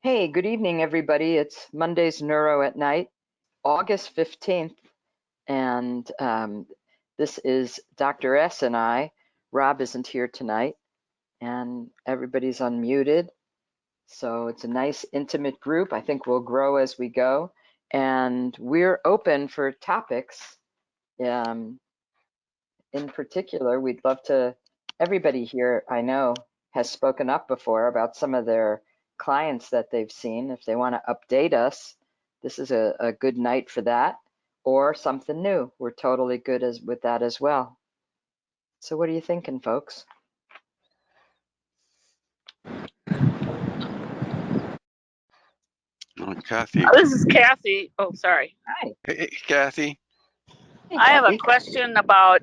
Hey, good evening, everybody. It's Monday's Neuro at Night, August 15th, and this is Dr. S and I. Rob isn't here tonight, and everybody's unmuted. So it's a nice, intimate group. I think we'll grow as we go, and we're open for topics. In particular, we'd love to, everybody here I know has spoken up before about some of their clients that they've seen. If they want to update us, this is a good night for that, or something new. We're totally good with that as well. So what are you thinking, folks? Kathy. This is Kathy. Oh, sorry. Hi. Hey, Kathy. Hey, I have a Kathy. question about,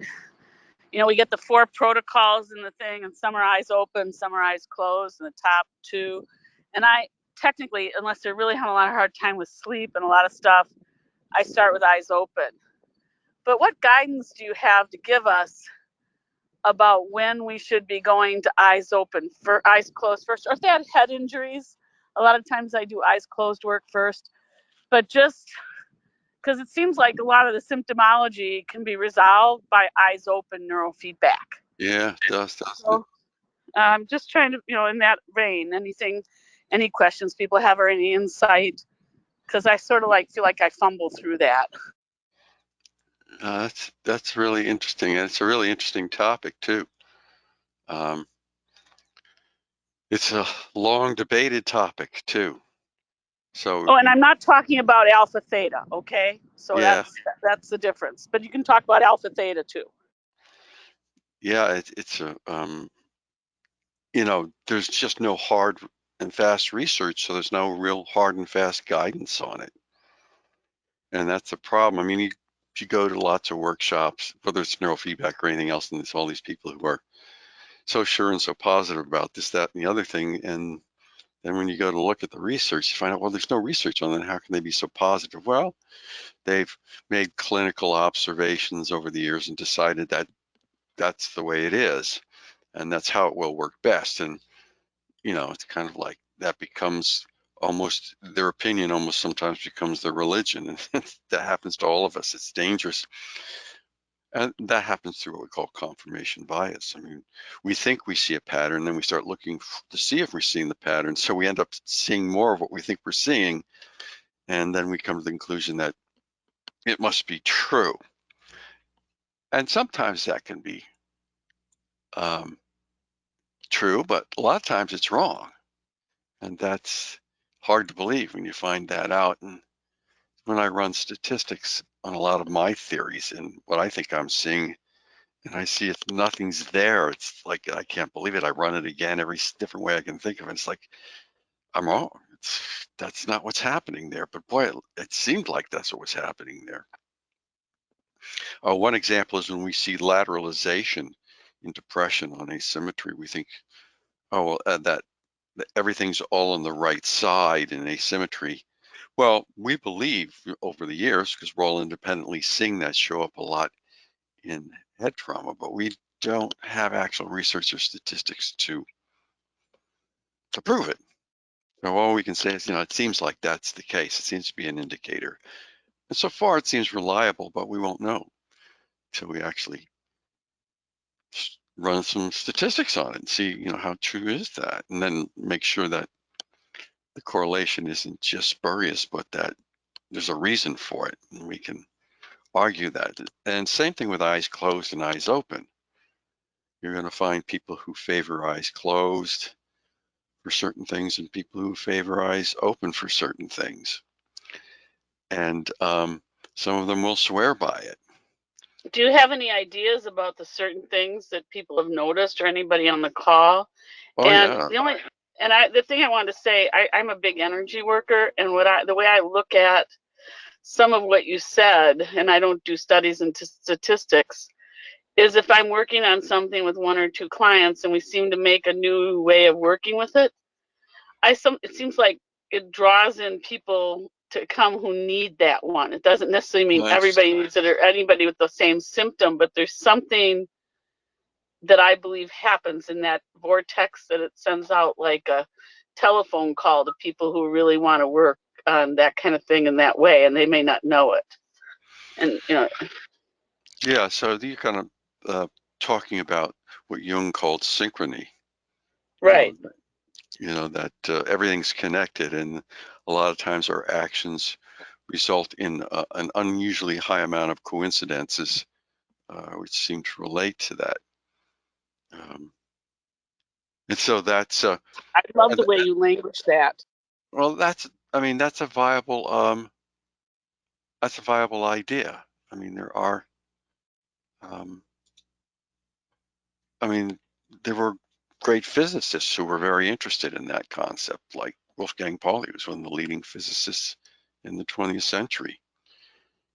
we get the 4 protocols in the thing, and some are eyes open, some are eyes closed, and the top 2. And I technically, unless they're really having a lot of hard time with sleep and a lot of stuff, I start with eyes open. But what guidance do you have to give us about when we should be going to eyes open, for eyes closed first? Or if they had head injuries, a lot of times I do eyes closed work first. But just because it seems like a lot of the symptomology can be resolved by eyes open neurofeedback. Yeah, it does. So I'm just trying to, in that vein, any questions people have or any insight, because I sort of feel like I fumble through that. That's really interesting, and it's a really interesting topic too. It's a long debated topic too. So. Oh, and I'm not talking about alpha theta, okay? So yeah, that's the difference. But you can talk about alpha theta too. Yeah, it's a there's just no hard and fast research, so there's no real hard and fast guidance on it, and that's a problem. I mean, you go to lots of workshops, whether it's neurofeedback or anything else, and there's all these people who are so sure and so positive about this, that, and the other thing, and then when you go to look at the research, you find out, well, there's no research on it. How can they be so positive? Well, they've made clinical observations over the years and decided that that's the way it is, and that's how it will work best. And it's kind of like that becomes almost their opinion, almost sometimes becomes their religion, and that happens to all of us. It's dangerous. And that happens through what we call confirmation bias. I mean, we think we see a pattern, then we start looking to see if we're seeing the pattern. So we end up seeing more of what we think we're seeing, and then we come to the conclusion that it must be true. And sometimes that can be true, but a lot of times it's wrong. And that's hard to believe when you find that out. And when I run statistics on a lot of my theories and what I think I'm seeing, and I see if nothing's there, it's like, I can't believe it. I run it again every different way I can think of it. It's like, I'm wrong. That's not what's happening there. But boy, it seemed like that's what was happening there. One example is when we see lateralization in depression on asymmetry, we think, oh, well, that everything's all on the right side in asymmetry. Well, we believe over the years, because we're all independently seeing that show up a lot in head trauma, but we don't have actual research or statistics to prove it. So all we can say is, it seems like that's the case. It seems to be an indicator. And so far it seems reliable, but we won't know until we actually run some statistics on it and see, how true is that? And then make sure that the correlation isn't just spurious, but that there's a reason for it. And we can argue that. And same thing with eyes closed and eyes open. You're going to find people who favor eyes closed for certain things and people who favor eyes open for certain things. And some of them will swear by it. Do you have any ideas about the certain things that people have noticed, or anybody on the call? Oh, and yeah. the thing I wanted to say, I'm a big energy worker, and the way I look at some of what you said, and I don't do studies into statistics, is if I'm working on something with 1 or 2 clients and we seem to make a new way of working with it, it seems like it draws in people to come who need that one. It doesn't necessarily mean everybody needs it or anybody with the same symptom, but there's something that I believe happens in that vortex that it sends out, like a telephone call to people who really want to work on that kind of thing in that way, and they may not know it. And Yeah, so you're kind of talking about what Jung called synchrony. right. That everything's connected, and a lot of times our actions result in an unusually high amount of coincidences, which seem to relate to that. And so that's I love the way you language that. well, that's a viable idea. I mean, there are there were great physicists who were very interested in that concept, like Wolfgang Pauli was one of the leading physicists in the 20th century.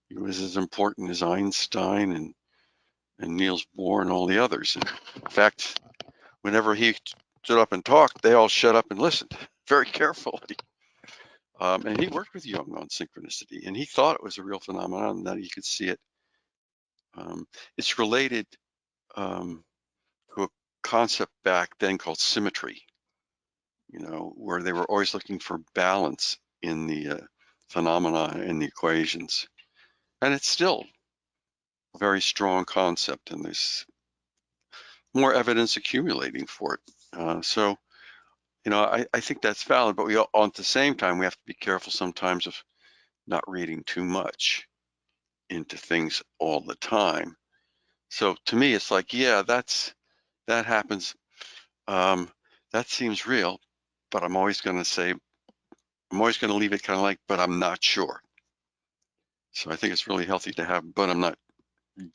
He was as important as Einstein and Niels Bohr and all the others. And in fact, whenever he stood up and talked, they all shut up and listened very carefully. And he worked with Jung on synchronicity, and he thought it was a real phenomenon, and that he could see it. It's related to a concept back then called symmetry, where they were always looking for balance in the phenomena in the equations. And it's still a very strong concept, and there's more evidence accumulating for it. So, I think that's valid, but at the same time, we have to be careful sometimes of not reading too much into things all the time. So to me, it's like, yeah, that happens. That seems real, but I'm always going to leave it kind of like, but I'm not sure. So I think it's really healthy to have, but I'm not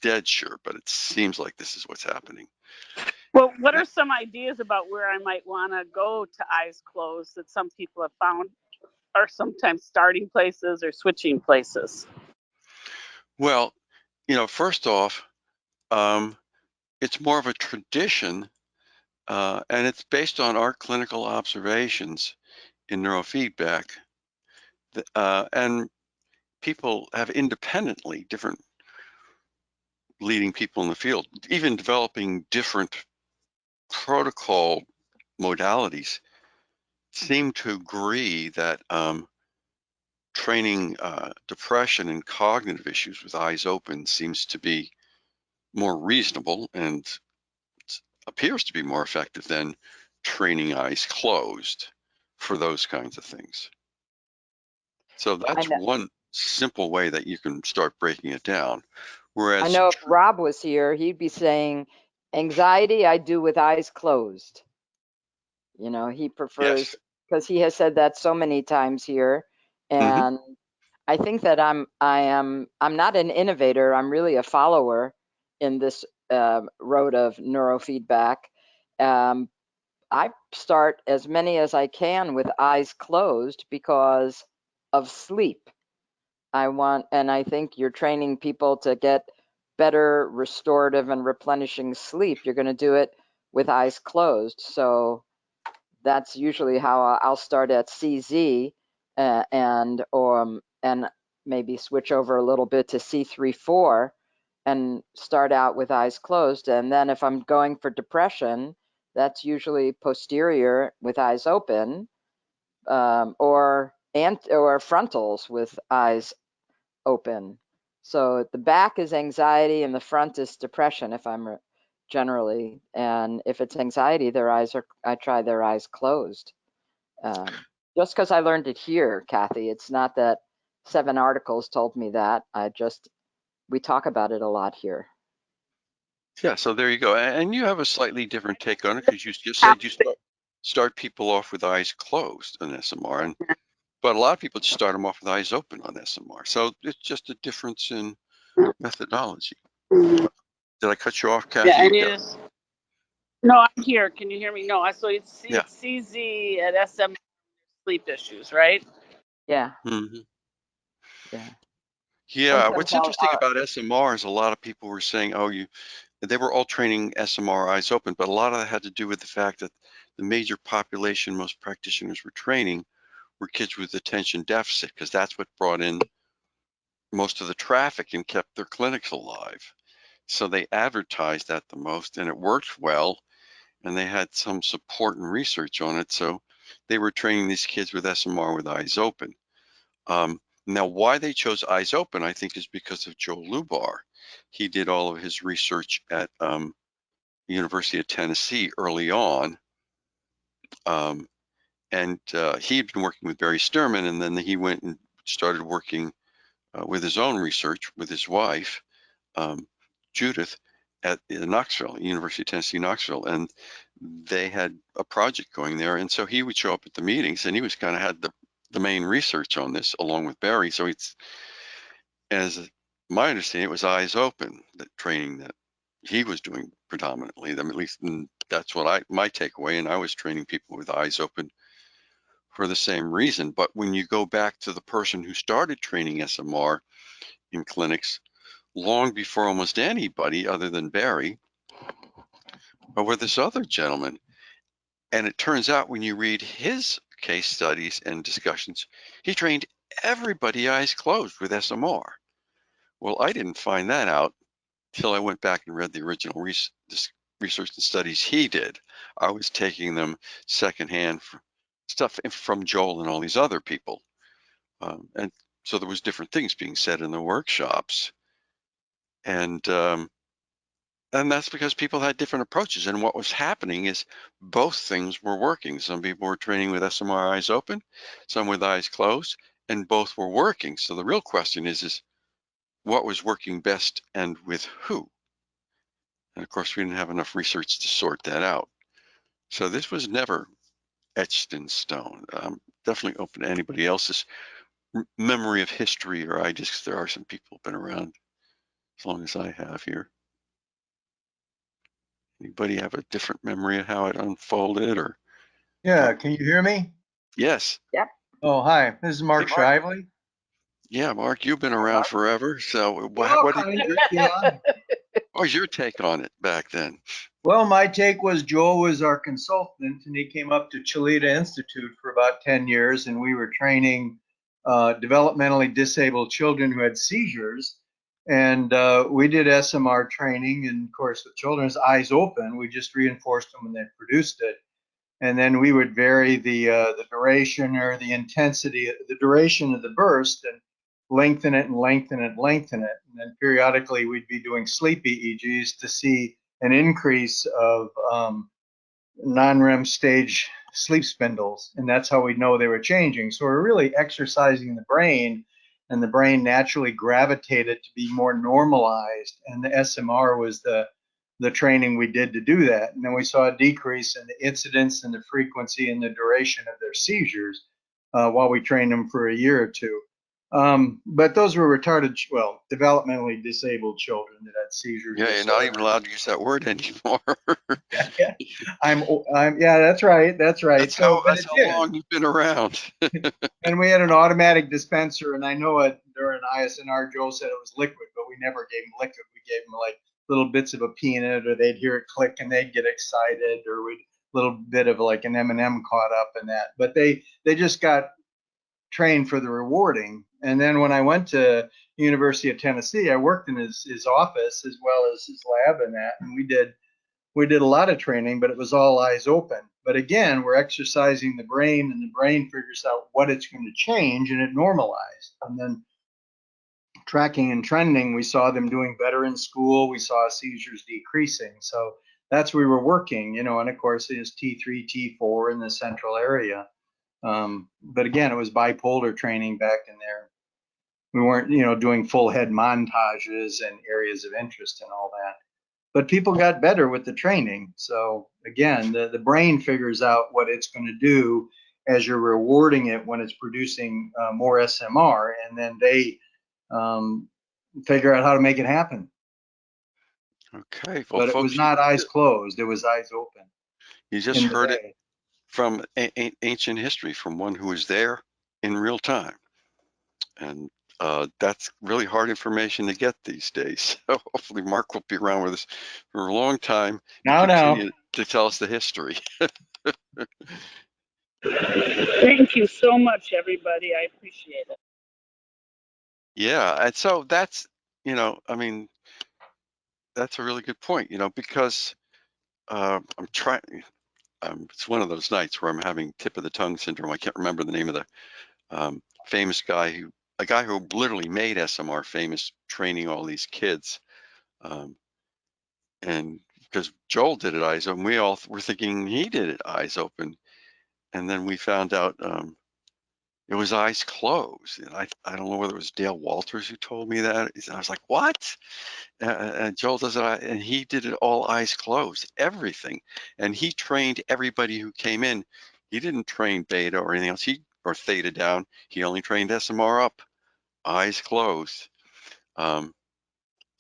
dead sure, but it seems like this is what's happening. Well, what are some ideas about where I might want to go to eyes closed that some people have found are sometimes starting places or switching places? Well, first off, it's more of a tradition, and it's based on our clinical observations in neurofeedback. And people have independently, different leading people in the field, even developing different protocol modalities, seem to agree that training depression and cognitive issues with eyes open seems to be more reasonable and appears to be more effective than training eyes closed for those kinds of things. So that's one simple way that you can start breaking it down. Whereas I know if Rob was here, he'd be saying, anxiety I do with eyes closed. He prefers, because he has said that so many times here. And I think that I'm not an innovator. I'm really a follower in this road of neurofeedback. I start as many as I can with eyes closed because of sleep. And I think you're training people to get better restorative and replenishing sleep. You're going to do it with eyes closed. So that's usually how I'll start at CZ and maybe switch over a little bit to C3-4 and start out with eyes closed. And then if I'm going for depression, that's usually posterior with eyes open, or frontals with eyes open. So the back is anxiety and the front is depression, if I'm generally, and if it's anxiety, I try their eyes closed. Just because I learned it here, Kathy. It's not that 7 articles told me that. We talk about it a lot here. Yeah, so there you go. And you have a slightly different take on it, because you just said you start people off with eyes closed on SMR, but a lot of people just start them off with eyes open on SMR. So it's just a difference in methodology. Did I cut you off, Kathy? Yeah, no, I'm here. Can you hear me? No, so it's CZ at SM sleep issues, right? Yeah. Yeah. Yeah. What's interesting about SMR is a lot of people were saying, they were all training SMR eyes open, but a lot of that had to do with the fact that the major population most practitioners were training were kids with attention deficit, because that's what brought in most of the traffic and kept their clinics alive. So they advertised that the most, and it worked well, and they had some support and research on it. So they were training these kids with SMR with eyes open. Now, why they chose eyes open, I think, is because of Joe Lubar. He did all of his research at the University of Tennessee early on. And he had been working with Barry Sturman, and then he went and started working with his own research with his wife, Judith, at Knoxville, University of Tennessee, Knoxville, and they had a project going there. And so he would show up at the meetings, and he was kind of had the main research on this along with Barry. So it's, as my understanding, it was eyes open, that training that he was doing predominantly. I mean, at least that's what my takeaway. And I was training people with eyes open for the same reason. But when you go back to the person who started training SMR in clinics long before almost anybody other than Barry, or with this other gentleman, and it turns out when you read his case studies and discussions, he trained everybody eyes closed with SMR. Well, I didn't find that out till I went back and read the original research and studies he did. I was taking them secondhand stuff from Joel and all these other people. And so there was different things being said in the workshops. And that's because people had different approaches. And what was happening is both things were working. Some people were training with SMR eyes open, some with eyes closed, and both were working. So the real question is what was working best and with who? And of course, we didn't have enough research to sort that out. So this was never etched in stone. Definitely open to anybody else's memory of history, or there are some people who've been around as long as I have here. Anybody have a different memory of how it unfolded? Or Yeah, can you hear me? yes. Yeah. Oh, hi. This is Mark Shively. Yeah, Mark, you've been around forever. So what was your take on it back then? Well, my take was Joel was our consultant, and he came up to Cholita Institute for about 10 years, and we were training developmentally disabled children who had seizures. And we did SMR training, and of course, with children's eyes open, we just reinforced them when they produced it. And then we would vary the duration or the intensity, the duration of the burst, and lengthen it and lengthen it and lengthen it. And then periodically we'd be doing sleep EEGs to see an increase of non-REM stage sleep spindles, and that's how we know they were changing. So we're really exercising the brain, and the brain naturally gravitated to be more normalized, and the SMR was the training we did to do that. And then we saw a decrease in the incidence and the frequency and the duration of their seizures while we trained them for a year or two. But those were developmentally disabled children that had seizures. Yeah, you're not even allowed to use that word anymore. Yeah, yeah, that's right. That's right. That's how long you've been around. And we had an automatic dispenser, and I know it during ISNR, Joe said it was liquid, but we never gave them liquid. We gave them like little bits of a peanut, or they'd hear it click and they'd get excited, or we'd little bit of like an M&M caught up in that. But they just got trained for the rewarding. And then when I went to University of Tennessee, I worked in his office as well as his lab and that, and we did a lot of training, but it was all eyes open. But again, we're exercising the brain, and the brain figures out what it's going to change, and it normalized. And then tracking and trending, we saw them doing better in school. We saw seizures decreasing. So that's where we were working, and of course it is T3, T4 in the central area. But again, it was bipolar training back in there. We weren't, doing full head montages and areas of interest and all that. But people got better with the training. So again, the brain figures out what it's going to do as you're rewarding it when it's producing more SMR, and then they figure out how to make it happen. Okay. Well, But it was folks, not eyes closed. It was eyes open. you just heard it from ancient history, from one who was there in real time. And that's really hard information to get these days. So hopefully Mark will be around with us for a long time to tell us the history. Thank you so much, everybody. I appreciate it. Yeah, and so that's, that's a really good point, because I'm trying, it's one of those nights where I'm having tip of the tongue syndrome. I can't remember the name of the famous guy a guy who literally made SMR famous, training all these kids. And because Joel did it eyes open, we all were thinking he did it eyes open. And then we found out it was eyes closed. And I don't know whether it was Dale Walters who told me that. I was like, what? And Joel does it, and he did it all eyes closed, everything. And he trained everybody who came in. He didn't train beta or anything else, or theta down. He only trained SMR up, eyes closed.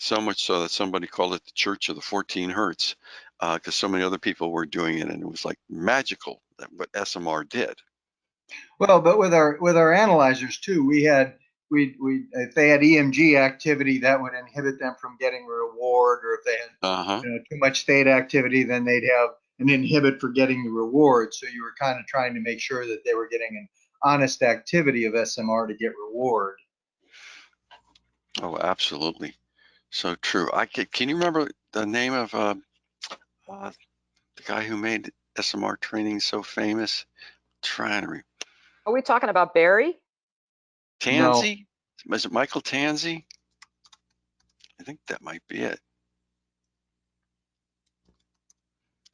So much so that somebody called it the Church of the 14 Hertz, because so many other people were doing it, and it was like magical what SMR did. Well, but with our analyzers too, we if they had EMG activity, that would inhibit them from getting a reward, or if they had too much theta activity, then they'd have an inhibit for getting the reward. So you were kind of trying to make sure that they were getting an honest activity of SMR to get reward. Oh, absolutely. So true. Can you remember the name of the guy who made SMR training so famous? Trying to Are we talking about Barry? Tansey? No. Was it Michael Tansey? I think that might be it.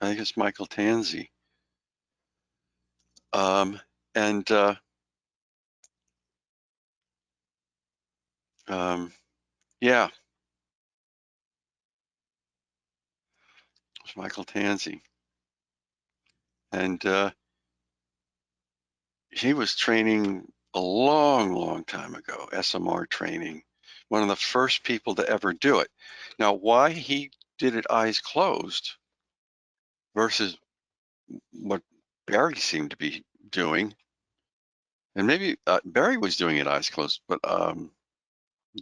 I think it's Michael Tansey. Yeah, it was Michael Tansey. And he was training a long, long time ago, SMR training, one of the first people to ever do it. Now, why he did it eyes closed versus what Barry seemed to be doing, and maybe Barry was doing it eyes closed, but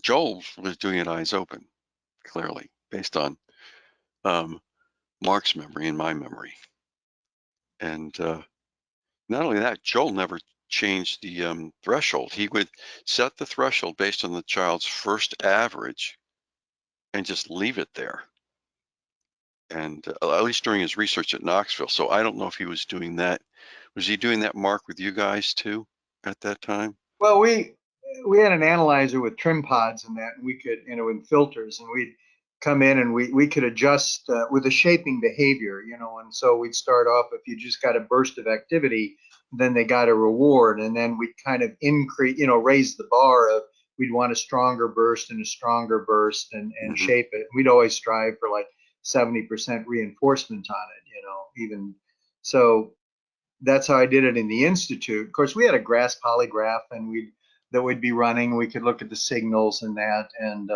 Joel was doing it eyes open, clearly, based on Mark's memory and my memory. And not only that, Joel never changed the threshold. He would set the threshold based on the child's first average and just leave it there. And at least during his research at Knoxville. So I don't know if he was doing that. Was he doing that, Mark, with you guys too at that time? Well, we had an analyzer with trim pods and that, and we could, and filters, and we'd come in and we could adjust with a shaping behavior, and so we'd start off, if you just got a burst of activity, then they got a reward, and then we'd kind of increase, raise the bar of, we'd want a stronger burst and a stronger burst, and shape it. We'd always strive for like 70% reinforcement on it, even so. That's how I did it in the Institute. Of course, we had a grass polygraph, and that would be running. We could look at the signals and that, and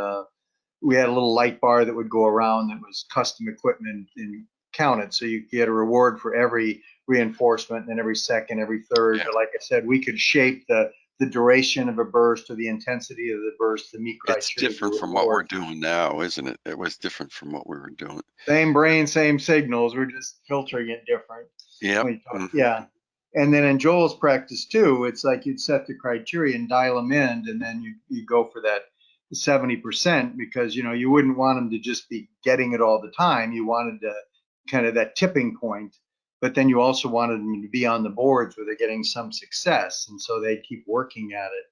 we had a little light bar that would go around that was custom equipment and counted. So you get a reward for every reinforcement, and then every second, every third. Yeah. But like I said, we could shape the duration of a burst or the intensity of the burst to meet criteria. It's different from what we're doing now, isn't it? It was different from what we were doing. Same brain, same signals. We're just filtering it different. Yeah. Yeah. And then in Joel's practice too, it's like you'd set the criteria and dial them in, and then you go for that 70%, because you wouldn't want them to just be getting it all the time. You wanted to kind of that tipping point, but then you also wanted them to be on the boards where they're getting some success, and so they'd keep working at it.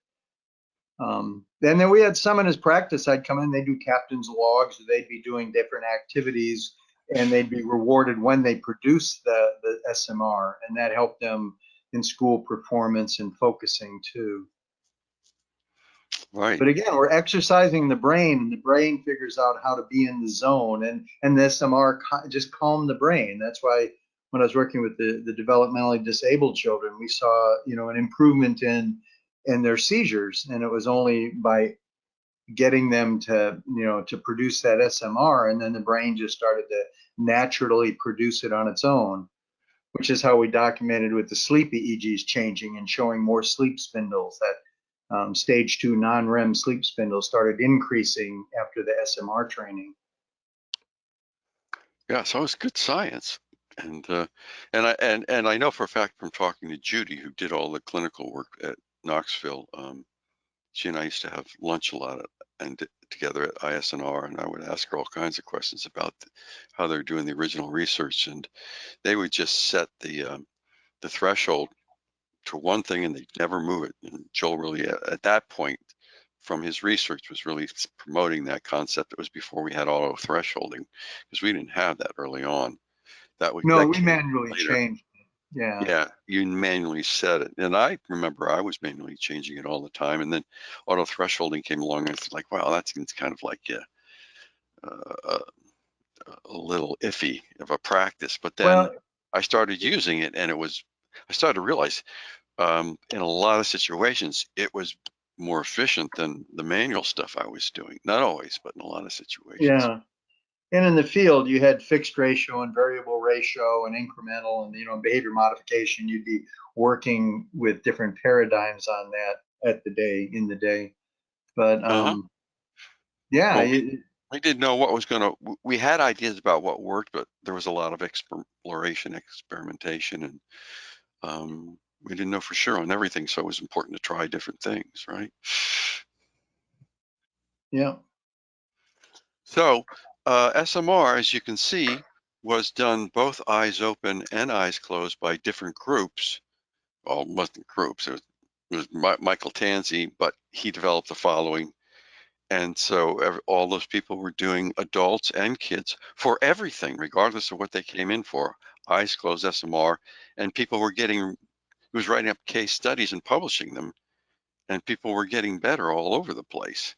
Then we had some in his practice. I'd come in, they'd do captain's logs, or they'd be doing different activities, and they'd be rewarded when they produced the SMR, and that helped them in school performance and focusing too. Right. But again, we're exercising the brain, and the brain figures out how to be in the zone, and the SMR just calm the brain. That's why when I was working with the developmentally disabled children, we saw an improvement in their seizures, and it was only by getting them to produce that SMR, and then the brain just started to naturally produce it on its own, which is how we documented with the sleep EEGs changing and showing more sleep spindles. That stage 2 non-REM sleep spindles started increasing after the SMR training. Yeah, so it's good science. And I know for a fact from talking to Judy, who did all the clinical work at Knoxville, she and I used to have lunch a lot, and together at ISNR, and I would ask her all kinds of questions about how they're doing the original research, and they would just set the threshold to one thing and they'd never move it. And Joel really, at that point, from his research, was really promoting that concept. It was before we had auto thresholding, because we didn't have that early on. That No, we came manually later. changed it. Yeah. Yeah, you manually set it. And I remember I was manually changing it all the time. And then auto thresholding came along, and it's like, wow, that seems kind of like a little iffy of a practice. But then Well, I started using it, and I started to realize in a lot of situations, it was more efficient than the manual stuff I was doing. Not always, but in a lot of situations. yeah. And in the field, you had fixed ratio and variable ratio and incremental and, behavior modification. You'd be working with different paradigms on that in the day. But yeah, Well, we didn't know what was going to, we had ideas about what worked, but there was a lot of experimentation, and we didn't know for sure on everything. So it was important to try different things, right? yeah. So SMR, as you can see, was done both eyes open and eyes closed by different groups. Well, it wasn't groups. It was Michael Tanzi, but he developed the following. And so all those people were doing, adults and kids, for everything, regardless of what they came in for, eyes closed SMR, and people were he was writing up case studies and publishing them, and people were getting better all over the place.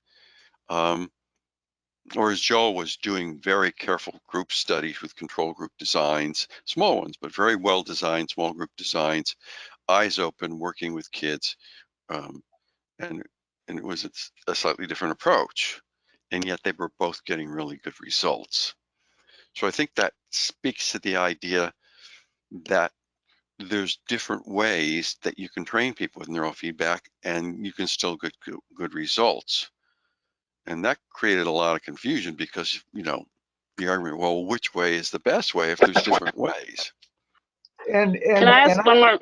Whereas Joel was doing very careful group studies with control group designs, small ones, but very well designed small group designs, eyes open, working with kids. And it was a slightly different approach, and yet they were both getting really good results. So I think that speaks to the idea that there's different ways that you can train people with neurofeedback, and you can still get good results. And that created a lot of confusion because, the argument, well, which way is the best way if there's different ways? Can I ask one more?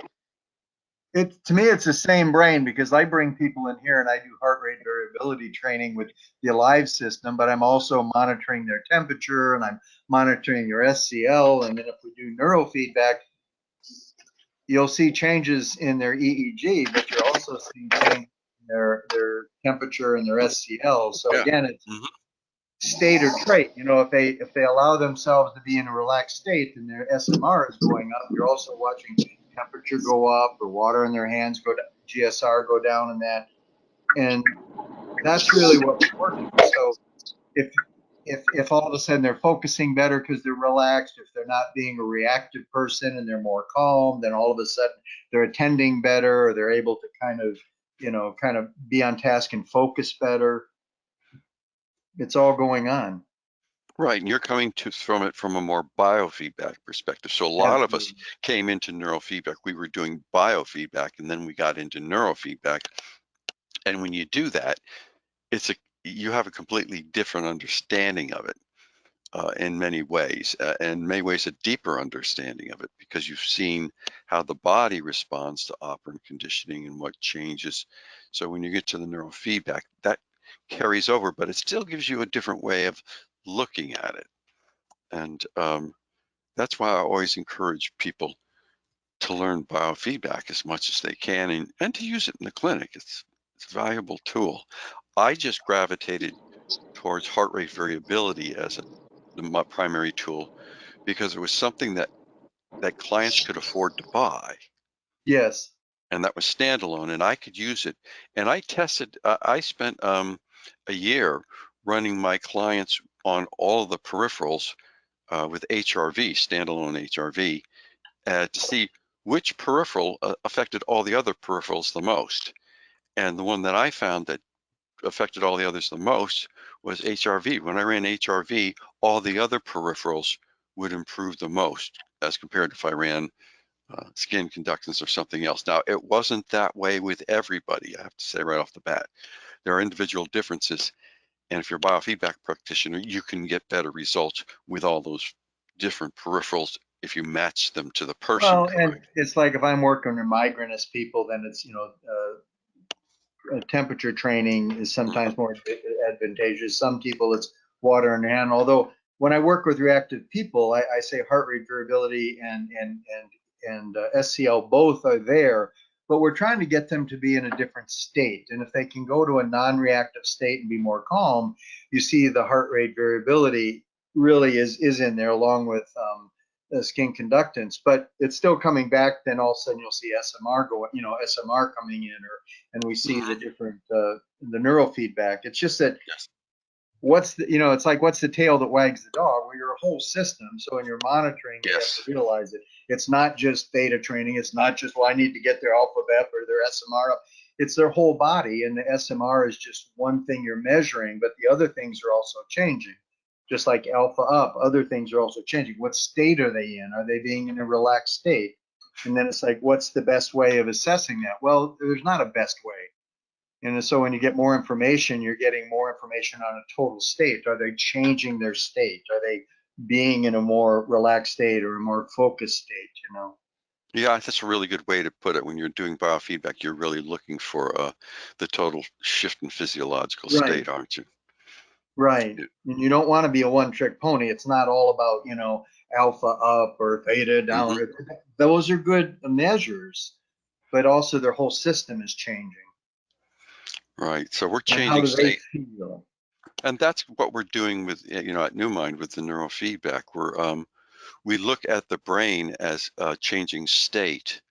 To me, it's the same brain, because I bring people in here and I do heart rate variability training with the Alive system, but I'm also monitoring their temperature and I'm monitoring their SCL. And then if we do neurofeedback, you'll see changes in their EEG, but you're also seeing change in their temperature and their SCL. So Yeah. again, it's state or trait. If they allow themselves to be in a relaxed state and their SMR is going up, you're also watching temperature go up or water in their hands go down, GSR go down, and that's really what we're working with. So if all of a sudden they're focusing better because they're relaxed, if they're not being a reactive person and they're more calm, then all of a sudden they're attending better, or they're able to kind of be on task and focus better. It's all going on. Right, and you're coming from it from a more biofeedback perspective. So a lot of us came into neurofeedback. We were doing biofeedback, and then we got into neurofeedback. And when you do that, you have a completely different understanding of it in many ways, in many ways a deeper understanding of it, because you've seen how the body responds to operant conditioning and what changes. So when you get to the neurofeedback, that carries over, but it still gives you a different way of looking at it. And that's why I always encourage people to learn biofeedback as much as they can, and to use it in the clinic. It's a valuable tool. I just gravitated towards heart rate variability as my primary tool because it was something that clients could afford to buy. Yes. And that was standalone, and I could use it. And I tested, I spent a year running my clients on all of the peripherals with HRV, standalone HRV, to see which peripheral affected all the other peripherals the most. And the one that I found that affected all the others the most was HRV. When I ran HRV, all the other peripherals would improve the most as compared to if I ran skin conductance or something else. Now, it wasn't that way with everybody, I have to say right off the bat. There are individual differences, and if you're a biofeedback practitioner, you can get better results with all those different peripherals if you match them to the person. Well, and it's like if I'm working with migrainous people, then it's temperature training is sometimes more advantageous. Some people it's water in the hand. Although when I work with reactive people, I say heart rate variability and SCL both are there, but we're trying to get them to be in a different state. And if they can go to a non-reactive state and be more calm, you see the heart rate variability really is in there along with the skin conductance, but it's still coming back. Then all of a sudden you'll see SMR going, SMR coming in, and we see the different the neurofeedback. It's just that Yes. it's like what's the tail that wags the dog? Well, you're a whole system. So when you're monitoring, you have Yes. to realize it. It's not just theta training. It's not just, well, I need to get their alpha BEP or their SMR up. It's their whole body, and the SMR is just one thing you're measuring, but the other things are also changing. Just like alpha up, other things are also changing. What state are they in? Are they being in a relaxed state? And then it's like, what's the best way of assessing that? Well, there's not a best way. And so when you get more information, you're getting more information on a total state. Are they changing their state? Are they being in a more relaxed state or a more focused state, Yeah, that's a really good way to put it. When you're doing biofeedback, you're really looking for the total shift in physiological Right. state, aren't you? Right. And you don't want to be a one-trick pony. It's not all about, alpha up or theta down. Those are good measures, but also their whole system is changing. Right. So we're And how changing do they state. feel? And that's what we're doing with, at NewMind with the neurofeedback. We look at the brain as a changing state,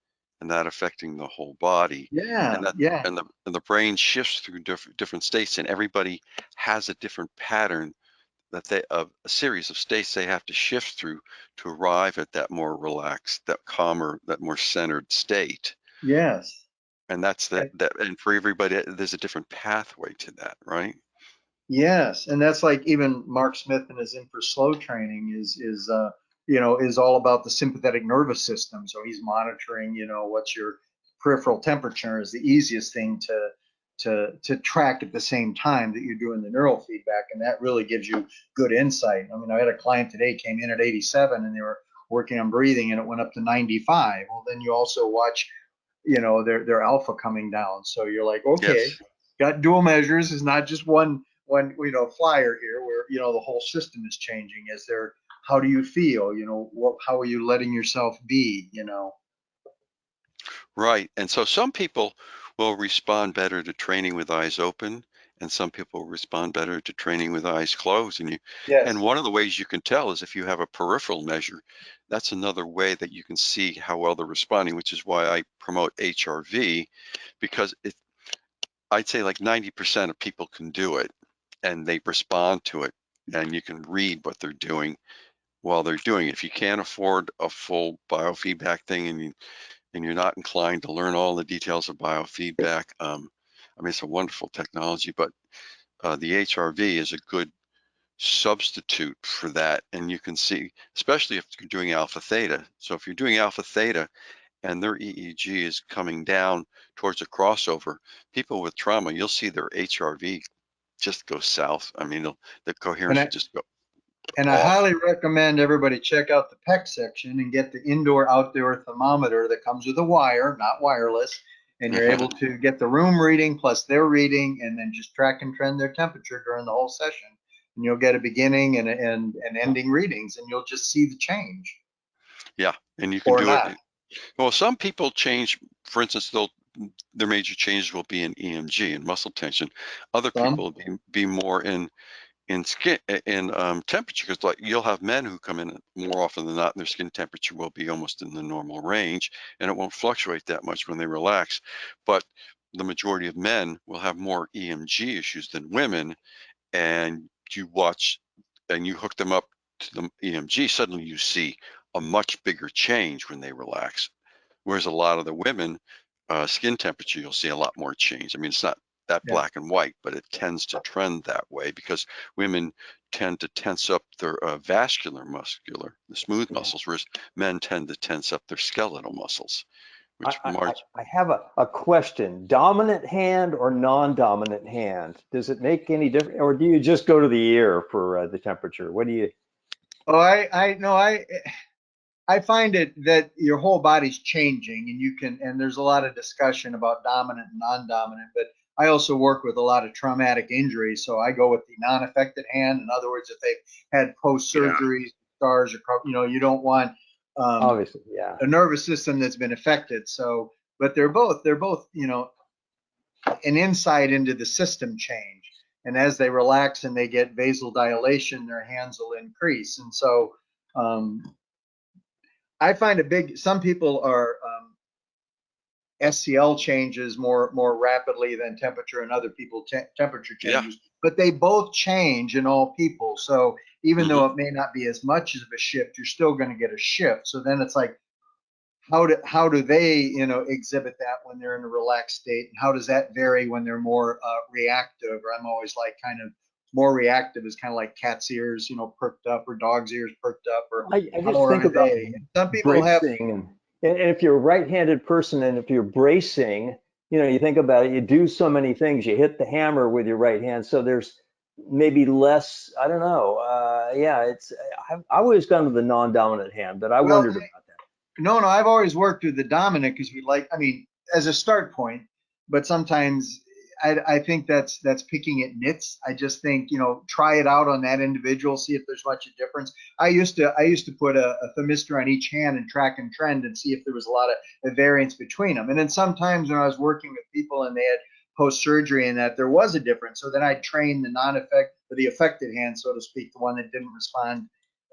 and that affecting the whole body. Yeah, And that yeah. and the brain shifts through different states, and everybody has a different pattern that a series of states they have to shift through to arrive at that more relaxed, that calmer, that more centered state. Yes. And that's and for everybody, there's a different pathway to that, right? Yes, and that's like even Mark Smith in his Infra Slow training is all about the sympathetic nervous system. So he's monitoring, what's your peripheral temperature is the easiest thing to track at the same time that you're doing the neural feedback, and that really gives you good insight. I mean, I had a client today came in at 87 and they were working on breathing and it went up to 95. Well, then you also watch, their alpha coming down. So you're like, okay, Yes. got dual measures. It's not just one flyer here where the whole system is changing. How do you feel, how are you letting yourself be, Right. And so some people will respond better to training with eyes open, and some people respond better to training with eyes closed. And Yes. one of the ways you can tell is if you have a peripheral measure. That's another way that you can see how well they're responding, which is why I promote HRV, because I'd say like 90% of people can do it and they respond to it, and you can read what they're doing while they're doing it. If you can't afford a full biofeedback thing and you're not inclined to learn all the details of biofeedback, I mean, it's a wonderful technology, but the HRV is a good substitute for that. And you can see, especially if you're doing alpha theta. So if you're doing alpha theta and their EEG is coming down towards a crossover, people with trauma, you'll see their HRV just go south. I mean, the coherence will just go And I off. highly recommend everybody check out the PEC section and get the indoor outdoor thermometer that comes with a wire, not wireless. And you're able to get the room reading plus their reading, and then just track and trend their temperature during the whole session. And you'll get a beginning and ending readings, and you'll just see the change. Yeah, and you can Or do it. not. Well, some people change, for instance, their major changes will be in EMG and muscle tension. Other people will be more in skin in temperature, because like you'll have men who come in more often than not, and their skin temperature will be almost in the normal range, and it won't fluctuate that much when they relax. But the majority of men will have more EMG issues than women, and you watch and you hook them up to the EMG, suddenly you see a much bigger change when they relax. Whereas a lot of the women, skin temperature, you'll see a lot more change. I mean, it's not that black and white, but it tends to trend that way because women tend to tense up their the smooth muscles, whereas men tend to tense up their skeletal muscles. Which I have a question. Dominant hand or non-dominant hand? Does it make any difference, or do you just go to the ear for the temperature? What do you? Oh, I find it that your whole body's changing, and there's a lot of discussion about dominant and non-dominant, but I also work with a lot of traumatic injuries, so I go with the non-affected hand. In other words, if they've had post-surgery scars, or you don't want Obviously, yeah. a nervous system that's been affected. So, but they're both an insight into the system change. And as they relax and they get vasodilation, their hands will increase. And so I find some people are SCL changes more rapidly than temperature, and other people temperature changes, but they both change in all people. So even though it may not be as much of a shift, you're still going to get a shift. So then it's like, how do they exhibit that when they're in a relaxed state, and how does that vary when they're more reactive? Or I'm always like, kind of more reactive is kind of like cat's ears perked up, or dog's ears perked up, or I how just think are about they? Some people have bracing, and if you're a right-handed person, and if you're bracing, you think about it, you do so many things. You hit the hammer with your right hand, so there's maybe less. I don't know. Yeah, I've always gone with the non-dominant hand, but I well wondered about that. No, I've always worked with the dominant because as a start point, but sometimes I think that's picking at nits. I just think, try it out on that individual, see if there's much of difference. I used to put a thermistor on each hand and track and trend and see if there was a lot of variance between them. And then sometimes when I was working with people and they had post-surgery and that there was a difference, so then I'd train the affected hand, so to speak, the one that didn't respond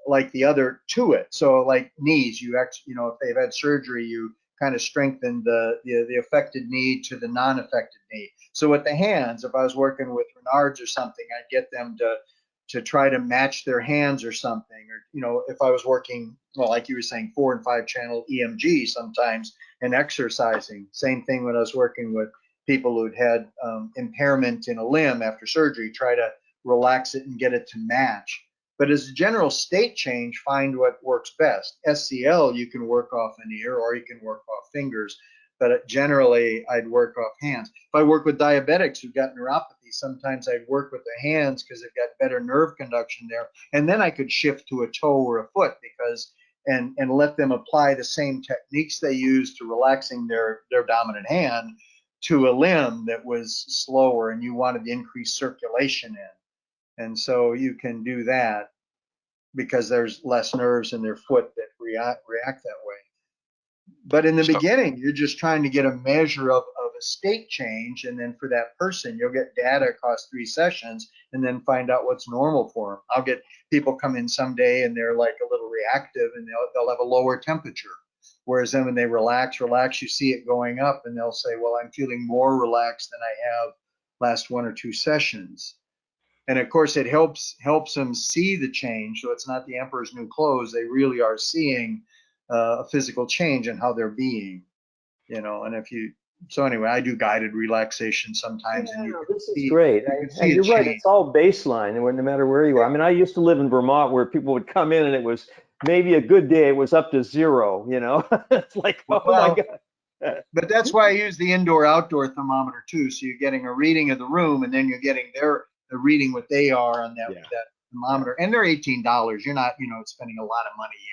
like the other to it. So like knees, if they've had surgery, you kind of strengthen the affected knee to the non-affected knee. So with the hands, if I was working with Renards or something, I'd get them to try to match their hands or something. Or if I was working, well, like you were saying, 4 and 5 channel EMG sometimes, and exercising. Same thing when I was working with people who'd had impairment in a limb after surgery, try to relax it and get it to match. But as a general state change, find what works best. SCL, you can work off an ear or you can work off fingers, but generally I'd work off hands. If I work with diabetics who've got neuropathy, sometimes I'd work with the hands because they've got better nerve conduction there. And then I could shift to a toe or a foot and let them apply the same techniques they use to relaxing their dominant hand to a limb that was slower and you wanted to increase circulation in. And so you can do that because there's less nerves in their foot that react that way. But in the beginning, you're just trying to get a measure of a state change. And then for that person, you'll get data across 3 sessions and then find out what's normal for them. I'll get people come in someday and they're like a little reactive and they'll have a lower temperature. Whereas then when they relax, you see it going up and they'll say, well, I'm feeling more relaxed than I have last 1 or 2 sessions. And of course, it helps them see the change. So it's not the emperor's new clothes. They really are seeing a physical change in how they're being, and so anyway, I do guided relaxation sometimes. Yeah, and this is great. And you're right, it's all baseline, no matter where you are. I mean, I used to live in Vermont where people would come in and it was maybe a good day, it was up to 0, It's like, oh my God. But that's why I use the indoor-outdoor thermometer too. So you're getting a reading of the room, and then you're getting the reading what they are on that thermometer. And they're $18. You're not, spending a lot of money here.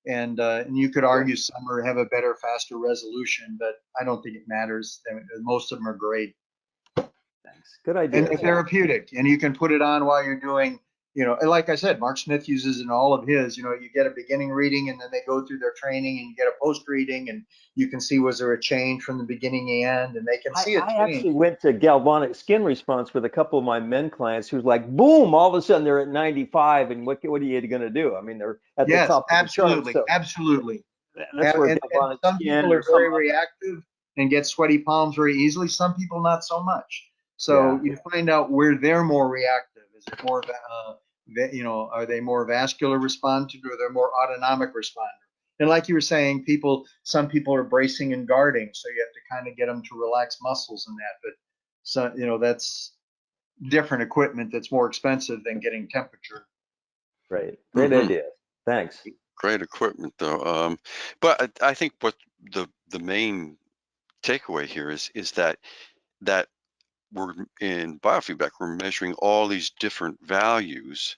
And you could argue some have a better, faster resolution, but I don't think it matters. Most of them are great. Thanks. Good idea. And they're therapeutic, and you can put it on while you're doing, and like I said, Mark Smith uses in all of his, you get a beginning reading and then they go through their training and you get a post reading and you can see, was there a change from the beginning to end, and they can see it. I actually went to galvanic skin response with a couple of my men clients who's like, boom, all of a sudden they're at 95. And what are you going to do? I mean, they're at the top of the chart. So absolutely. That's where and some people are very reactive and get sweaty palms very easily. Some people not so much. So you find out where they're more reactive. Is it more, are they more vascular respondent, or they're more autonomic responder? And like you were saying, some people are bracing and guarding, so you have to kind of get them to relax muscles and that. But so that's different equipment that's more expensive than getting temperature. Great idea. Thanks. Great equipment though. But I think what the main takeaway here is that we're in biofeedback, we're measuring all these different values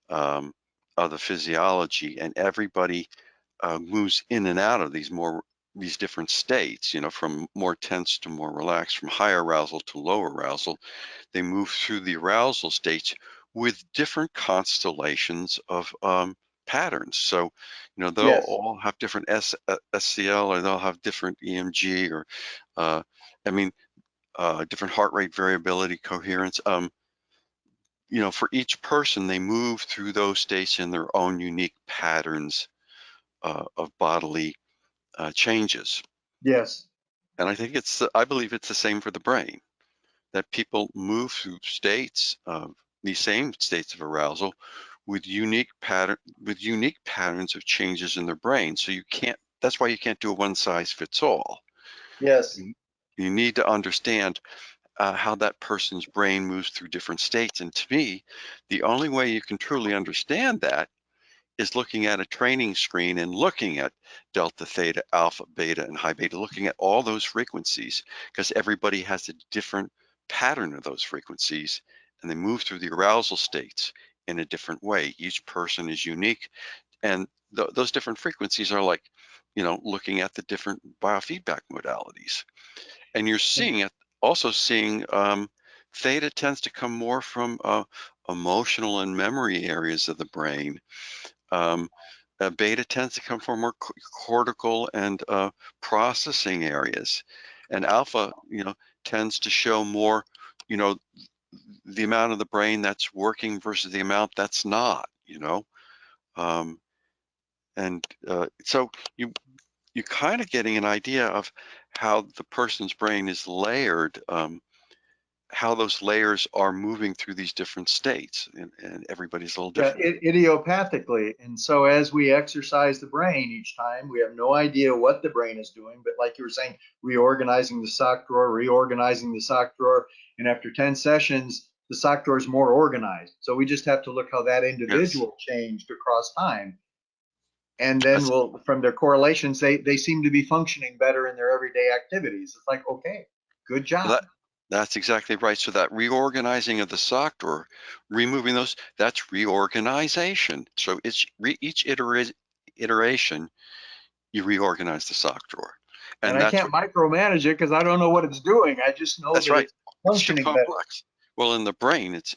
of the physiology, and everybody moves in and out of these more these different states, you know, from more tense to more relaxed, from high arousal to low arousal. They move through the arousal states with different constellations of patterns. So, you know, they'll Yes. all have different SCL, or they'll have different EMG, or different heart rate variability, coherence. You know, for each person, they move through those states in their own unique patterns of bodily changes. Yes. And I think I believe it's the same for the brain, that people move through states of these same states of arousal with unique patterns of changes in their brain. So that's why you can't do a one size fits all. Yes. You need to understand how that person's brain moves through different states. And to me, the only way you can truly understand that is looking at a training screen and looking at delta, theta, alpha, beta, and high beta, looking at all those frequencies, because everybody has a different pattern of those frequencies, and they move through the arousal states in a different way. Each person is unique, and those different frequencies are like, you know, looking at the different biofeedback modalities. And you're also seeing theta tends to come more from emotional and memory areas of the brain. Beta tends to come from more cortical and processing areas, and alpha, you know, tends to show more, you know, the amount of the brain that's working versus the amount that's not, you know. So you're kind of getting an idea of how the person's brain is layered, how those layers are moving through these different states, and everybody's a little Yeah, different. idiopathically. And so as we exercise the brain each time, we have no idea what the brain is doing. But like you were saying, reorganizing the sock drawer, reorganizing the sock drawer. And after 10 sessions, the sock drawer is more organized. So we just have to look how that Yes, individual changed across time. And then that's from their correlations, they seem to be functioning better in their everyday activities. It's like, okay, good job. that's exactly right. So that reorganizing of the sock drawer, removing those, that's reorganization. So it's each iteration, you reorganize the sock drawer, And and I can't micromanage it because I don't know what it's doing. I just know that's that right. it's It's too functioning better. complex. Well, in the brain, it's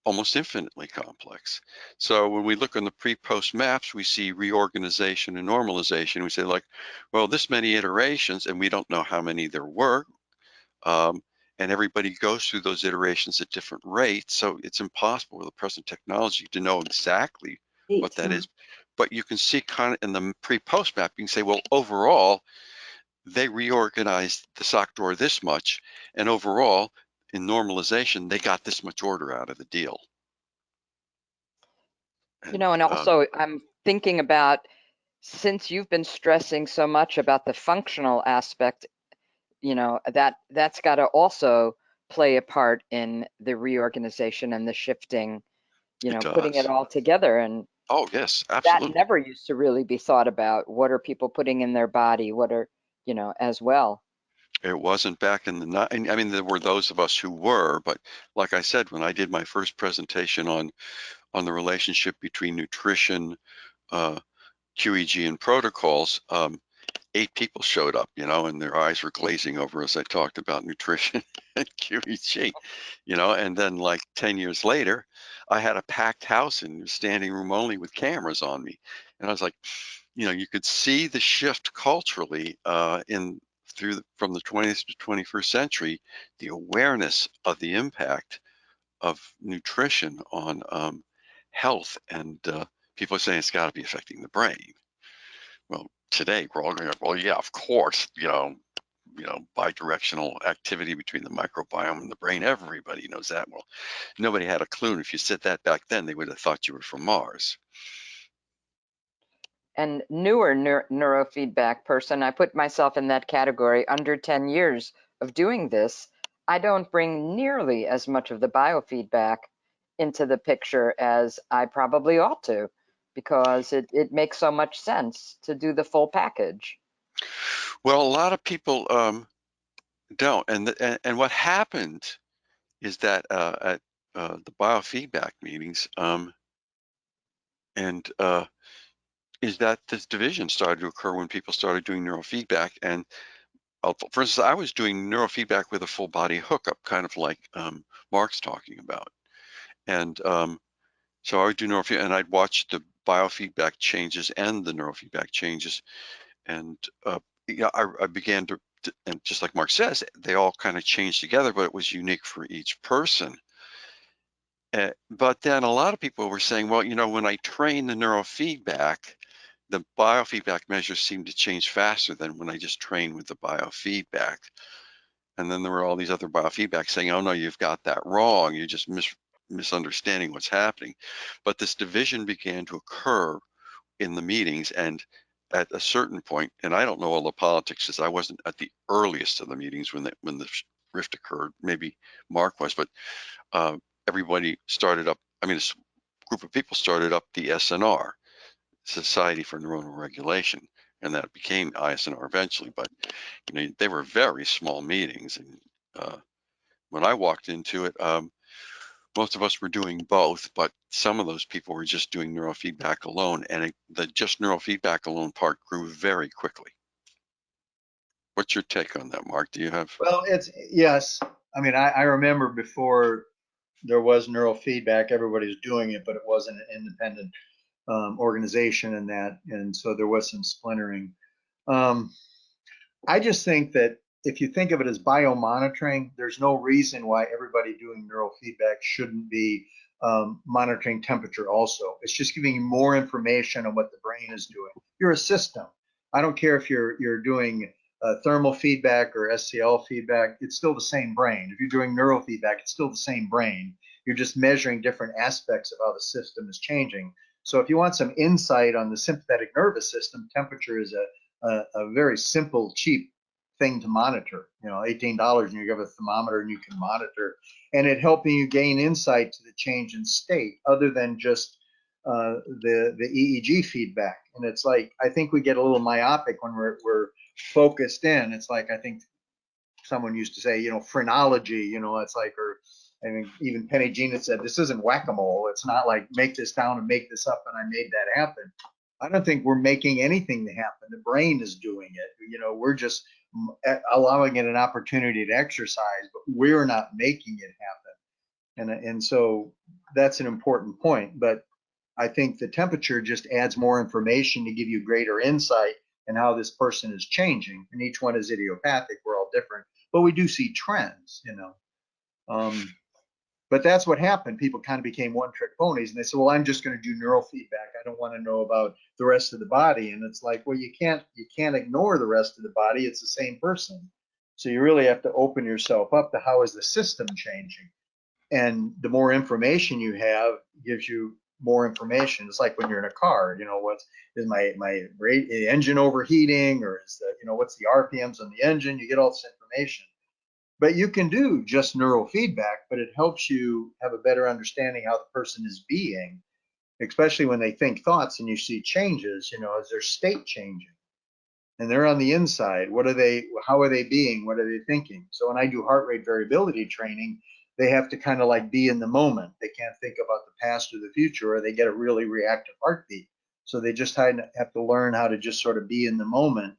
almost infinitely complex. So when we look on the pre-post maps, we see reorganization and normalization. We say like, well, this many iterations, and we don't know how many there were. And everybody goes through those iterations at different rates. So it's impossible with the present technology to know exactly what that is. But you can see kind of in the pre-post map, you can say, well, overall, they reorganized the sock drawer this much, and overall, in normalization, they got this much order out of the deal. You know, and And also I'm thinking about, since you've been stressing so much about the functional aspect, you know, that's got to also play a part in the reorganization and the shifting, you it know, putting it does. all together. And Oh, yes, that absolutely. never used to really be thought about. What are people putting in their body? What are, you know, as well. It wasn't back in the, I mean, there were those of us who were, but like I said, when I did my first presentation on the relationship between nutrition, uh, QEG, and protocols, 8 people showed up, you know, and their eyes were glazing over as I talked about nutrition and QEG, you know, and then like 10 years later, I had a packed house and standing room only with cameras on me. And I was like, you know, you could see the shift culturally from the 20th to 21st century, the awareness of the impact of nutrition on health, and people are saying it's got to be affecting the brain. Well, today we're all going, well, yeah, of course, bidirectional activity between the microbiome and the brain. Everybody knows that. Well, nobody had a clue. And if you said that back then, they would have thought you were from Mars. And newer neurofeedback person, I put myself in that category. Under 10 years of doing this, I don't bring nearly as much of the biofeedback into the picture as I probably ought to, because it makes so much sense to do the full package. Well, a lot of people don't. And what happened is that at the biofeedback meetings, and is that this division started to occur when people started doing neurofeedback. And for instance, I was doing neurofeedback with a full body hookup, kind of like Mark's talking about. And so I would do neurofeedback, and I'd watch the biofeedback changes and the neurofeedback changes. And yeah, I began to, and just like Mark says, they all kind of changed together, but it was unique for each person. But then a lot of people were saying, well, you know, when I train the neurofeedback, the biofeedback measures seem to change faster than when I just train with the biofeedback. And then there were all these other biofeedbacks saying, oh no, you've got that wrong. You're just misunderstanding what's happening. But this division began to occur in the meetings, and at a certain point, and I don't know all the politics because I wasn't at the earliest of the meetings when the rift occurred. Maybe Mark was, but everybody started up. I mean, a group of people started up the SNR, Society for Neuronal Regulation, and that became ISNR eventually. But you know, they were very small meetings, and when I walked into it, most of us were doing both, but some of those people were just doing neurofeedback alone, and the just neurofeedback alone part grew very quickly. What's your take on that, Mark? Do you have? Well, yes. I mean, I remember before there was neurofeedback, everybody was doing it, but it wasn't an independent organization and that, and so there was some splintering. I just think that if you think of it as biomonitoring, there's no reason why everybody doing neurofeedback shouldn't be monitoring temperature also. It's just giving you more information on what the brain is doing. You're a system. I don't care if you're doing thermal feedback or SCL feedback, it's still the same brain. If you're doing neurofeedback, it's still the same brain. You're just measuring different aspects of how the system is changing. So if you want some insight on the sympathetic nervous system, temperature is a very simple, cheap thing to monitor. You know, $18 and you have a thermometer and you can monitor, and it helping you gain insight to the change in state other than just the EEG feedback. And it's like, I think we get a little myopic when we're focused in. It's like, I think someone used to say, you know, phrenology, you know, it's like, or I mean, even Penny Gina said, this isn't whack-a-mole. It's not like make this down and make this up and I made that happen. I don't think we're making anything to happen. The brain is doing it. You know, we're just allowing it an opportunity to exercise, but we're not making it happen. And so that's an important point. But I think the temperature just adds more information to give you greater insight in how this person is changing. And each one is idiopathic. We're all different, but we do see trends, you know. But that's what happened. People kind of became one-trick ponies, and they said, well, I'm just going to do neurofeedback. I don't want to know about the rest of the body. And it's like, well, you can't ignore the rest of the body. It's the same person. So you really have to open yourself up to how is the system changing. And the more information you have gives you more information. It's like when you're in a car, you know, is my engine overheating, or is the, you know, what's the RPMs on the engine? You get all this information. But you can do just neurofeedback, but it helps you have a better understanding how the person is being, especially when they think thoughts and you see changes, you know, is their state changing? And they're on the inside. How are they being? What are they thinking? So when I do heart rate variability training, they have to kind of like be in the moment. They can't think about the past or the future, or they get a really reactive heartbeat. So they just have to learn how to just sort of be in the moment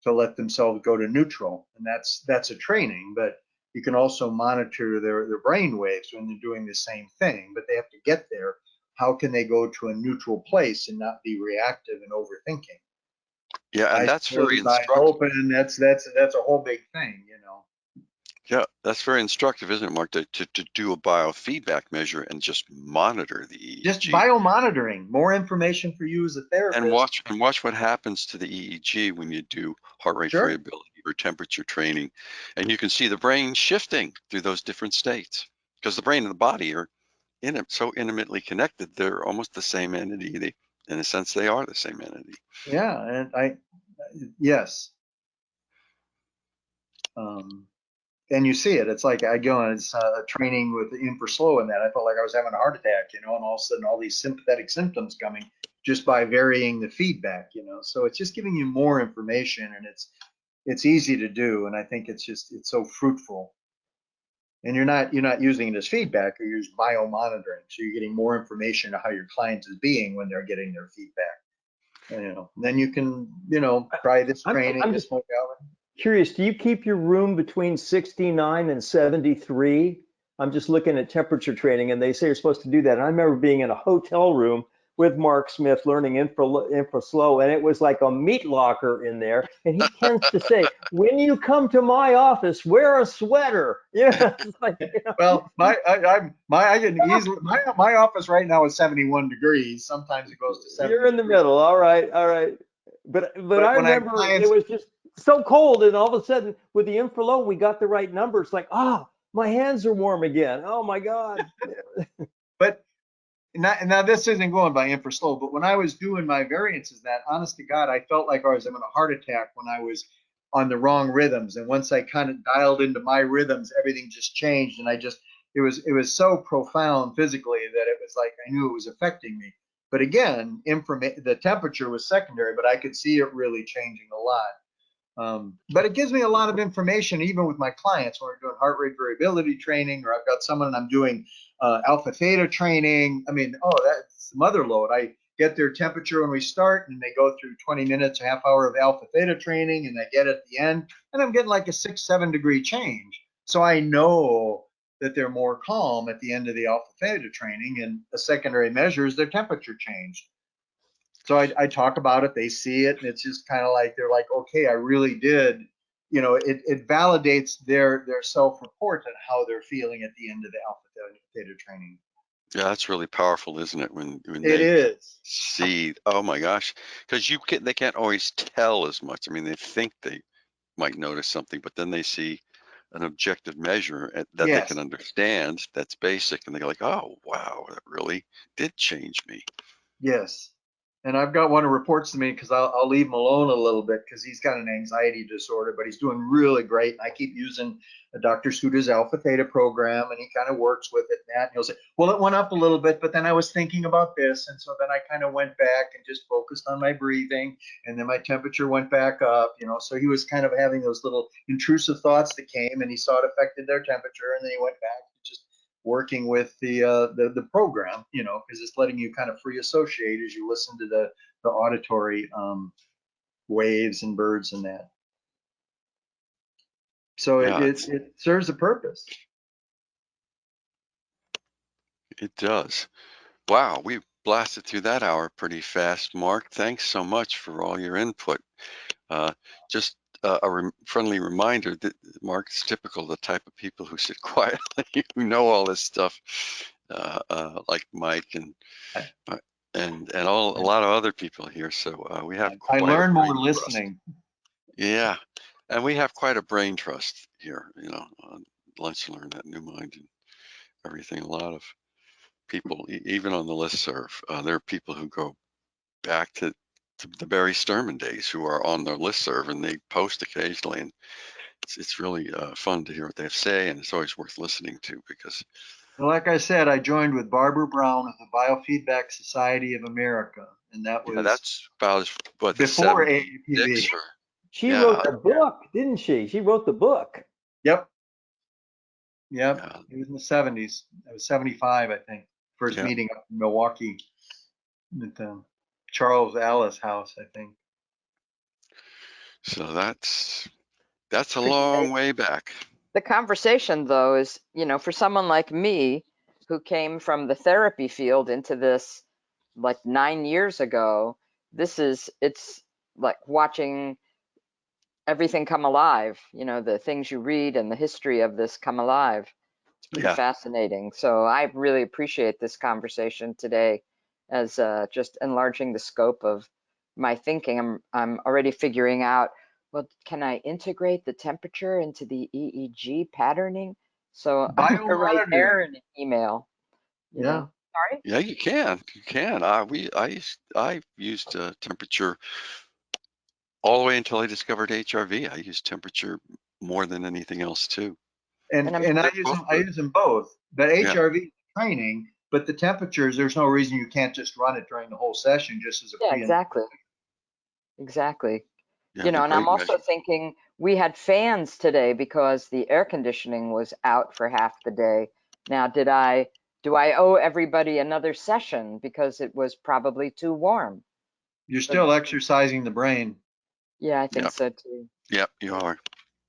to let themselves go to neutral. And that's a training, but you can also monitor their brain waves when they're doing the same thing, but they have to get there. How can they go to a neutral place and not be reactive and overthinking? Yeah, and Eyes that's very closed, eyes instructive. open. That's a whole big thing, you know. Yeah, that's very instructive, isn't it, Mark? To do a biofeedback measure and just monitor the Just EEG. biomonitoring, more information for you as a therapist. And watch what happens to the EEG when you do heart rate Sure. variability or temperature training, and you can see the brain shifting through those different states, because the brain and the body are so intimately connected. They're almost the same entity. In a sense, they are the same entity. Yeah, and yes. And you see it. It's like I go on training with Infraslow and that. I felt like I was having a heart attack, you know, and all of a sudden all these sympathetic symptoms coming just by varying the feedback, you know. So it's just giving you more information, and it's easy to do, and I think it's so fruitful. And you're not using it as feedback, you're using biomonitoring. So you're getting more information on how your client is being when they're getting their feedback. Then you can, try this training, I'm this just modality. curious, do you keep your room between 69 and 73? I'm just looking at temperature training, and they say you're supposed to do that. And I remember being in a hotel room with Mark Smith learning infra slow, and it was like a meat locker in there. And he tends to say, when you come to my office, wear a sweater. It's like, Well, I can easily, my office right now is 71 degrees. Sometimes it goes to 70 you're in the degrees. middle. All right, all right. But But I when I have remember it clients, was just so cold, and all of a sudden with the infra low, we got the right number. It's like, my hands are warm again. Oh my God. but now this isn't going by infra slow, but when I was doing my variances, that honest to God, I felt like I was having a heart attack when I was on the wrong rhythms. And once I kind of dialed into my rhythms, everything just changed. And it was so profound physically that it was like I knew it was affecting me. But again, the temperature was secondary, but I could see it really changing a lot. But it gives me a lot of information, even with my clients when we're doing heart rate variability training, or I've got someone and I'm doing alpha theta training. I mean, that's the mother load. I get their temperature when we start, and they go through 20 minutes, a half hour of alpha theta training, and I get at the end, and I'm getting like a 6-7 degree change. So I know that they're more calm at the end of the alpha theta training, and the secondary measure is their temperature changed. So I talk about it, they see it, and it's just kind of like they're like, okay, I really did. It validates their self-report and how they're feeling at the end of the alpha theta training. Yeah, that's really powerful, isn't it? When It they is. see, oh my gosh, because they can't always tell as much. I mean, they think they might notice something, but then they see an objective measure that they can Yes. understand that's basic, and they go like, oh wow, that really did change me. Yes. And I've got one who reports to me because I'll leave him alone a little bit because he's got an anxiety disorder, but he's doing really great. And I keep using Dr. Suda's Alpha Theta program, and he kind of works with it. And he'll say, well, it went up a little bit, but then I was thinking about this. And so then I kind of went back and just focused on my breathing. And then my temperature went back up, So he was kind of having those little intrusive thoughts that came, and he saw it affected their temperature. And then he went back to just working with the program, because it's letting you kind of free associate as you listen to the auditory waves and birds and that. So Yeah, it serves a purpose. it does. Wow, we blasted through that hour pretty fast, Mark. Thanks so much for all your input. Just a friendly reminder that Mark is typical of the type of people who sit quietly, who know all this stuff, like Mike and a lot of other people here. So we have I quite a learn more brain trust. listening. Yeah, and we have quite a brain trust here. On Lunch and Learn that New Mind and everything. A lot of people, even on the listserv, there are people who go back to the Barry Sturman days who are on the listserv, and they post occasionally, and it's really fun to hear what they have to say, and it's always worth listening to because. And like I said, I joined with Barbara Brown of the Biofeedback Society of America, and that was That's about what the before 76 AAPV. or She yeah, wrote the book, didn't she? She wrote the book. Yep. yeah, It was in the 70s. It was 75, I think. First yeah. meeting up in Milwaukee at Charles Alice house, I think. So that's a Appreciate long way back. the conversation, though, is, for someone like me who came from the therapy field into this like 9 years ago, it's like watching everything come alive, the things you read and the history of this come alive. It's pretty Yeah, fascinating. So I really appreciate this conversation today as just enlarging the scope of my thinking. I'm already figuring out, well, can I integrate the temperature into the EEG patterning? So I'm gonna write Biomonitoring. Aaron an email, Yeah. Sorry? yeah. You can. I used temperature all the way until I discovered HRV. I used temperature more than anything else too. And And I'm and I They're use both them. I good. use them both. But Yeah, HRV training, but the temperatures. There's no reason you can't just run it during the whole session, just as a yeah, pre and exactly. yeah. They're And I'm great also measures. thinking we had fans today because the air conditioning was out for half the day. Now, do I owe everybody another session because it was probably too warm? You're still exercising the brain. Yeah, I think Yep. so too. Yep, you are.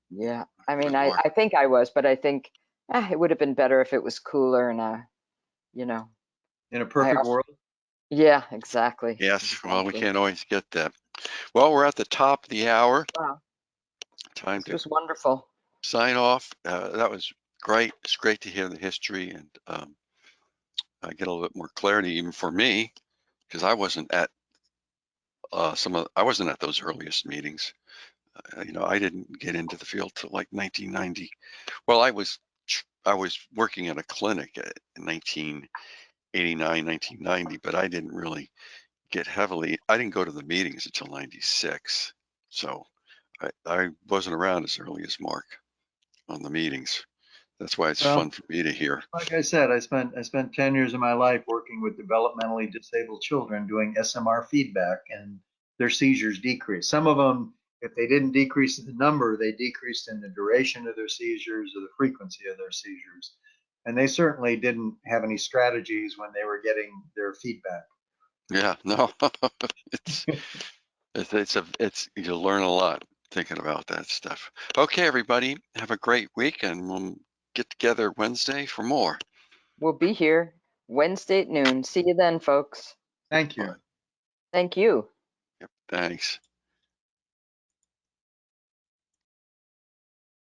Yeah, I mean, You are. I think I was, but I think it would have been better if it was cooler and you know, In a perfect also, world. yeah, exactly. Yes, well, we exactly. can't always get that. Well, we're at the top of the hour. Wow, Time this to was wonderful. sign off. That was great. It's great to hear the history, and I get a little bit more clarity even for me, because I wasn't at I wasn't at those earliest meetings. I didn't get into the field till like 1990. Well, I was working at a clinic in 1989, 1990, but I didn't really get heavily. I didn't go to the meetings until 96. So I wasn't around as early as Mark on the meetings. That's why it's Well, fun for me to hear. like I said, I spent 10 years of my life working with developmentally disabled children doing SMR feedback, and their seizures decreased. Some of them, if they didn't decrease in the number, they decreased in the duration of their seizures or the frequency of their seizures. And they certainly didn't have any strategies when they were getting their feedback. Yeah, no, it's you learn a lot thinking about that stuff. Okay, everybody, have a great week, and we'll get together Wednesday for more. We'll be here Wednesday at noon. See you then, folks. Thank you. All right. Thank you. Yep, thanks.